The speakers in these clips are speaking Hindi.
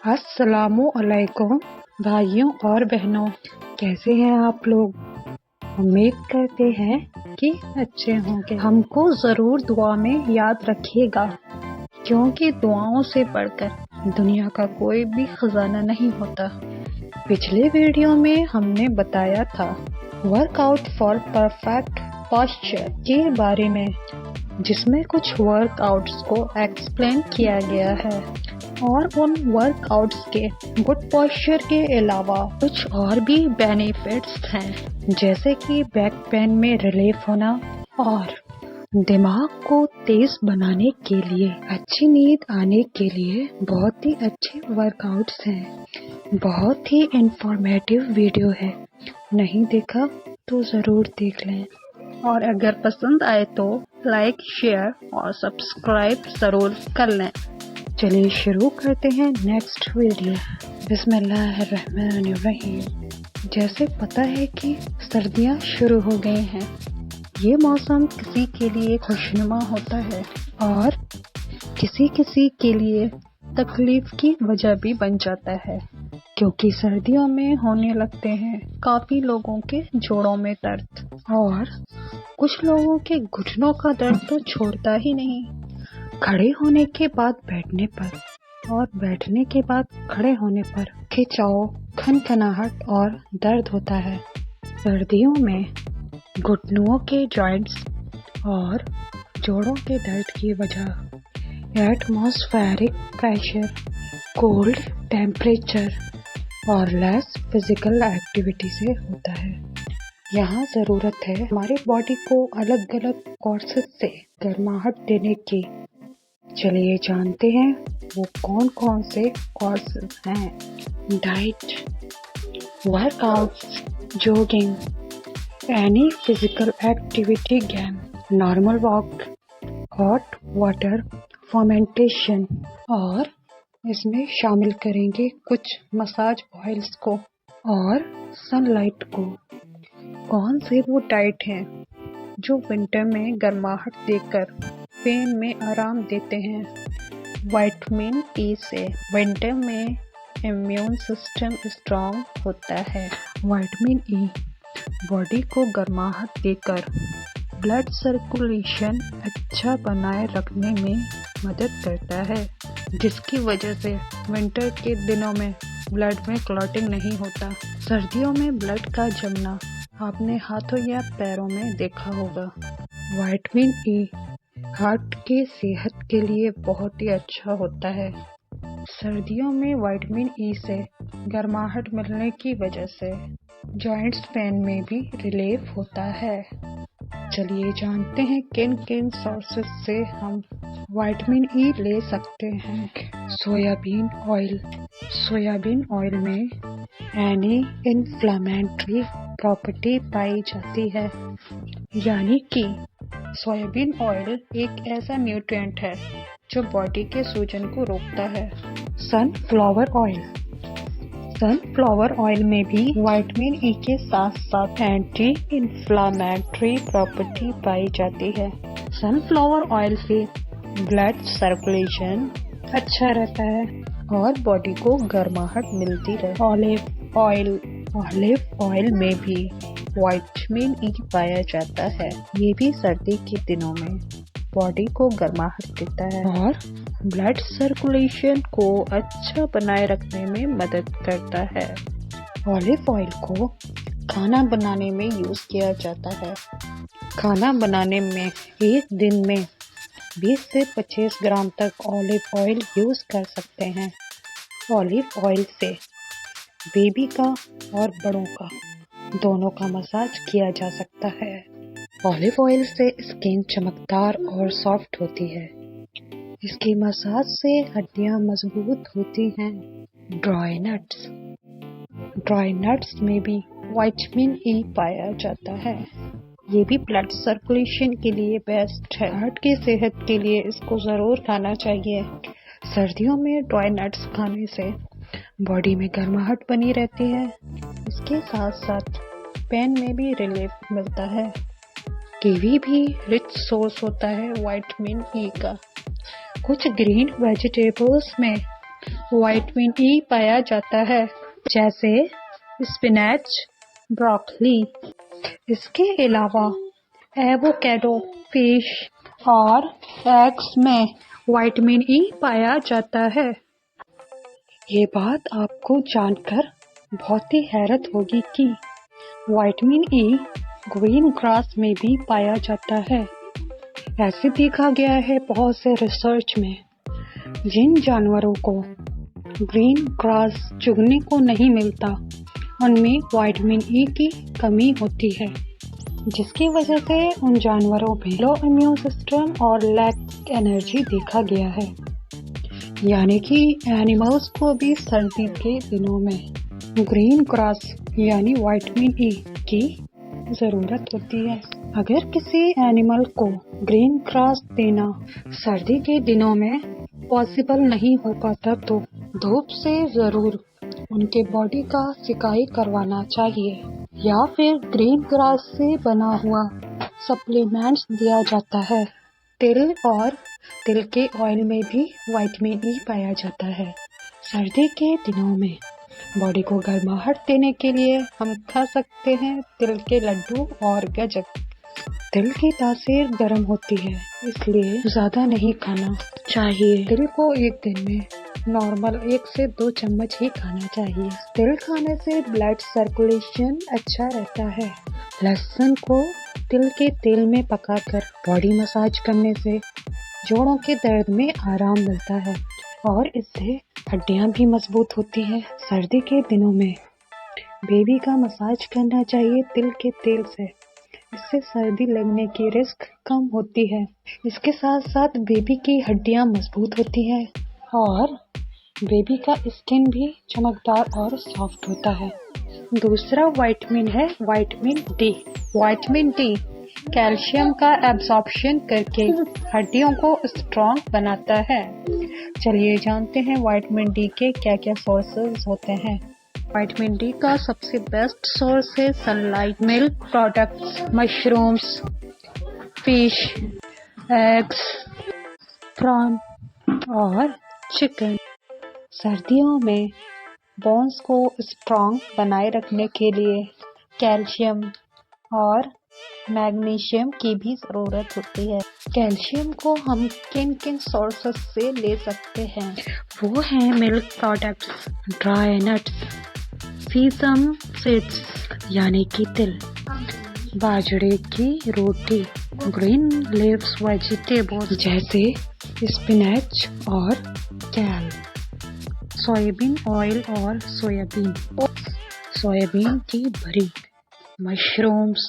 अस्सलामु अलैकुम भाइयों और बहनों, कैसे हैं आप लोग। उम्मीद करते हैं कि अच्छे होंगे। हमको ज़रूर दुआ में याद रखिएगा, क्योंकि दुआओं से बढ़कर दुनिया का कोई भी खजाना नहीं होता। पिछले वीडियो में हमने बताया था वर्कआउट फॉर परफेक्ट पोस्चर के बारे में, जिसमें कुछ वर्कआउट्स को एक्सप्लेन किया गया है और उन वर्कआउट्स के गुड पोस्चर के अलावा कुछ और भी बेनिफिट्स हैं, जैसे कि बैक पेन में रिलीफ होना और दिमाग को तेज बनाने के लिए, अच्छी नींद आने के लिए बहुत ही अच्छे वर्कआउट्स हैं। बहुत ही इंफॉर्मेटिव वीडियो है, नहीं देखा तो ज़रूर देख लें, और अगर पसंद आए तो लाइक, शेयर और सब्सक्राइब ज़रूर कर लें। चलिए शुरू करते हैं नेक्स्ट वीडियो। बिस्मिल्लाहिर्रहमानिर्रहीम। जैसे पता है कि सर्दियाँ शुरू हो गई हैं, ये मौसम किसी के लिए खुशनुमा होता है और किसी किसी के लिए तकलीफ की वजह भी बन जाता है, क्योंकि सर्दियों में होने लगते हैं काफ़ी लोगों के जोड़ों में दर्द, और कुछ लोगों के घुटनों का दर्द तो छोड़ता ही नहीं। खड़े होने के बाद बैठने पर और बैठने के बाद खड़े होने पर खिंचाव, खनखनाहट और दर्द होता है। सर्दियों में घुटनों के जॉइंट्स और जोड़ों के दर्द की वजह एटमॉस्फेरिक प्रेशर, कोल्ड टेम्परेचर और लेस फिजिकल एक्टिविटी से होता है। यहाँ ज़रूरत है हमारी बॉडी को अलग अलग कोर्सेज से गर्माहट देने की। चलिए जानते हैं वो कौन कौन से कोर्सेज हैं। Diet, workouts, jogging, any physical activity game, normal walk, hot water fermentation, और इसमें शामिल करेंगे कुछ मसाज ऑयल्स को और सनलाइट को। कौन से वो डाइट हैं जो विंटर में गर्माहट देकर पेन में आराम देते हैं। विटामिन ई से विंटर में इम्यून सिस्टम स्ट्रांग होता है। विटामिन ई बॉडी को गर्माहट देकर ब्लड सर्कुलेशन अच्छा बनाए रखने में मदद करता है, जिसकी वजह से विंटर के दिनों में ब्लड में क्लॉटिंग नहीं होता। सर्दियों में ब्लड का जमना आपने हाथों या पैरों में देखा होगा। विटामिन ई हार्ट के सेहत के लिए बहुत ही अच्छा होता है। सर्दियों में विटामिन ई से गर्माहट मिलने की वजह से जॉइंट्स पेन में भी रिलीफ होता है। चलिए जानते हैं किन किन सोर्सेज से हम विटामिन ई ले सकते हैं। Soybean oil. सोयाबीन ऑयल में एनी इन्फ्लेमेटरी प्रॉपर्टी पाई जाती है, यानी कि सोयाबीन ऑयल एक ऐसा न्यूट्रिएंट है जो बॉडी के सूजन को रोकता है। Sunflower oil. सनफ्लावर ऑयल में भी विटामिन ई के साथ साथ एंटी इन्फ्लेमेटरी प्रॉपर्टी पाई जाती है। सनफ्लावर ऑयल से ब्लड सर्कुलेशन अच्छा रहता है और बॉडी को गर्माहट मिलती रहे। Olive oil. ऑलिव ऑयल में भी विटामिन ई पाया जाता है। ये भी सर्दी के दिनों में बॉडी को गर्माहट देता है और ब्लड सर्कुलेशन को अच्छा बनाए रखने में मदद करता है। ऑलिव ऑयल को खाना बनाने में यूज़ किया जाता है। खाना बनाने में एक दिन में 20 से 25 ग्राम तक ऑलिव ऑयल यूज़ कर सकते हैं। ऑलिव ऑयल से बेबी का और बड़ों का दोनों का मसाज किया जा सकता है। ऑलिव ऑयल से स्किन चमकदार और सॉफ्ट होती है। इसकी मसाज से हड्डियां मजबूत होती हैं। Dry nuts. ड्राई नट्स में भी विटामिन ई पाया जाता है। ये भी ब्लड सर्कुलेशन के लिए बेस्ट है। हार्ट की सेहत के लिए इसको ज़रूर खाना चाहिए। सर्दियों में ड्राई नट्स खाने से बॉडी में गर्माहट बनी रहती है। इसके साथ साथ पेन में भी रिलीफ मिलता है। कीवी भी रिच सोर्स होता है विटामिन ई का। कुछ ग्रीन वेजिटेबल्स में विटामिन ई पाया जाता है, जैसे स्पिनच, ब्रोकली। इसके अलावा एवोकेडो, फिश और एग्स में विटामिन ई पाया जाता है। ये बात आपको जानकर बहुत ही हैरत होगी कि विटामिन ई ग्रीन ग्रास में भी पाया जाता है। ऐसे देखा गया है बहुत से रिसर्च में, जिन जानवरों को ग्रीन ग्रास चुगने को नहीं मिलता, उनमें विटामिन ई की कमी होती है, जिसकी वजह से उन जानवरों में लो इम्यून सिस्टम और लैक एनर्जी देखा गया है। यानी कि एनिमल्स को भी सर्दी के दिनों में ग्रीन ग्रास यानी विटामिन ई की ज़रूरत होती है। अगर किसी एनिमल को ग्रीन ग्रास देना सर्दी के दिनों में पॉसिबल नहीं हो पाता, तो धूप से ज़रूर उनके बॉडी का सिकाई करवाना चाहिए, या फिर ग्रीन ग्रास से बना हुआ सप्लीमेंट्स दिया जाता है। तिल और तिल के ऑयल में भी विटामिन ई पाया जाता है। सर्दी के दिनों में बॉडी को गर्माहट देने के लिए हम खा सकते हैं तिल के लड्डू और गज्जक। तिल की तासीर गर्म होती है, इसलिए ज़्यादा नहीं खाना चाहिए। तिल को एक दिन में नॉर्मल 1 से 2 चम्मच ही खाना चाहिए। तिल खाने से ब्लड सर्कुलेशन अच्छा रहता है। लहसुन को तिल के तेल में पकाकर बॉडी मसाज करने से जोड़ों के दर्द में आराम मिलता है और इससे हड्डियां भी मजबूत होती हैं। सर्दी के दिनों में बेबी का मसाज करना चाहिए तिल के तेल से, इससे सर्दी लगने की रिस्क कम होती है। इसके साथ साथ बेबी की हड्डियां मजबूत होती हैं और बेबी का स्किन भी चमकदार और सॉफ्ट होता है। दूसरा विटामिन है vitamin D. Vitamin D calcium का एब्जॉर्प्शन करके हड्डियों को स्ट्रॉन्ग बनाता है। चलिए जानते हैं विटामिन डी के क्या क्या सोर्सेज होते हैं। विटामिन डी का सबसे बेस्ट सोर्स है sunlight, milk products, mushrooms, fish, eggs, prawn और चिकन। सर्दियों में बोन्स को स्ट्रॉन्ग बनाए रखने के लिए कैल्शियम और मैग्नीशियम की भी ज़रूरत होती है। कैल्शियम को हम किन किन सोर्सेस से ले सकते हैं? वो हैं मिल्क प्रोडक्ट्स, ड्राई नट्स, सीसम सीड्स यानी कि तिल, बाजरे की रोटी, ग्रीन लीव्स वेजिटेबल्स जैसे स्पिनच और कैल, सोयाबीन ऑयल और सोयाबीन की बरी, मशरूम्स,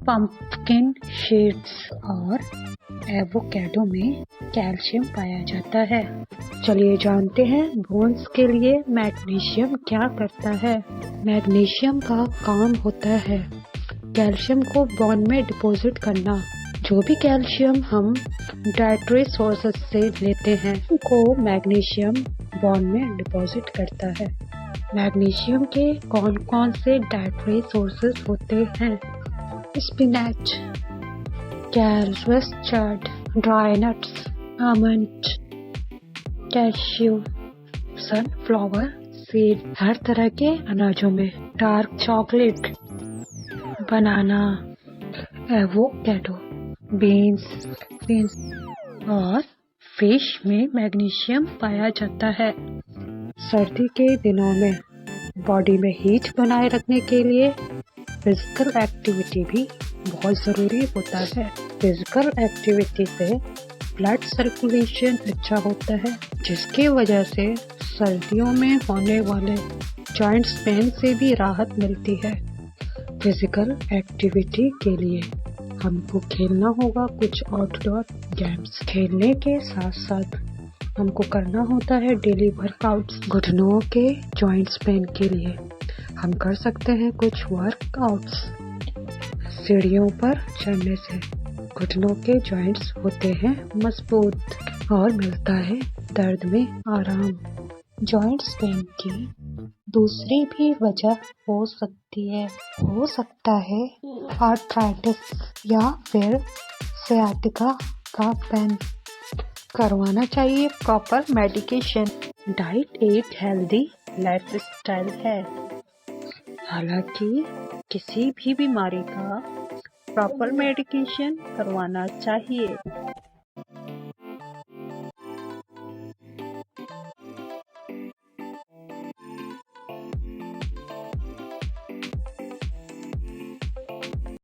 पंपकिन सीड्स और एवोकेडो में कैल्शियम पाया जाता है। चलिए जानते हैं बोन्स के लिए मैग्नीशियम क्या करता है। मैग्नीशियम का काम होता है कैल्शियम को बोन में डिपॉजिट करना। जो भी कैल्शियम हम डाइटरी सोर्सेस से लेते हैं को मैग्नीशियम बोन में डिपॉजिट करता है। मैग्नीशियम के कौन कौन से डाइटरी सोर्सेस होते हैं? Spinach, kale, mustard, dry nuts, almond, cashew, sunflower seed, हर तरह के अनाजों में, dark chocolate, banana, avocado, beans और फिश में मैग्नीशियम पाया जाता है। सर्दी के दिनों में बॉडी में हीट बनाए रखने के लिए फिजिकल एक्टिविटी भी बहुत ज़रूरी होता है। फिजिकल एक्टिविटी से ब्लड सर्कुलेशन अच्छा होता है, जिसकी वजह से सर्दियों में होने वाले जॉइंट्स पेन से भी राहत मिलती है। फिजिकल एक्टिविटी के लिए हमको खेलना होगा कुछ आउटडोर गेम्स। खेलने के साथ साथ हमको करना होता है डेली वर्कआउट्स। घुटनों के जॉइंट्स पेन के लिए हम कर सकते हैं कुछ वर्कआउट्स। सीढ़ियों पर चढ़ने से घुटनों के जॉइंट्स होते हैं मजबूत और मिलता है दर्द में आराम। जॉइंट्स पेन की दूसरी भी वजह हो सकता है आर्थराइटिस या फिर सियाटिका का पेन। करवाना चाहिए प्रॉपर मेडिकेशन। डाइट एक हेल्दी लाइफस्टाइल है। हालांकि किसी भी बीमारी का प्रॉपर मेडिकेशन करवाना चाहिए।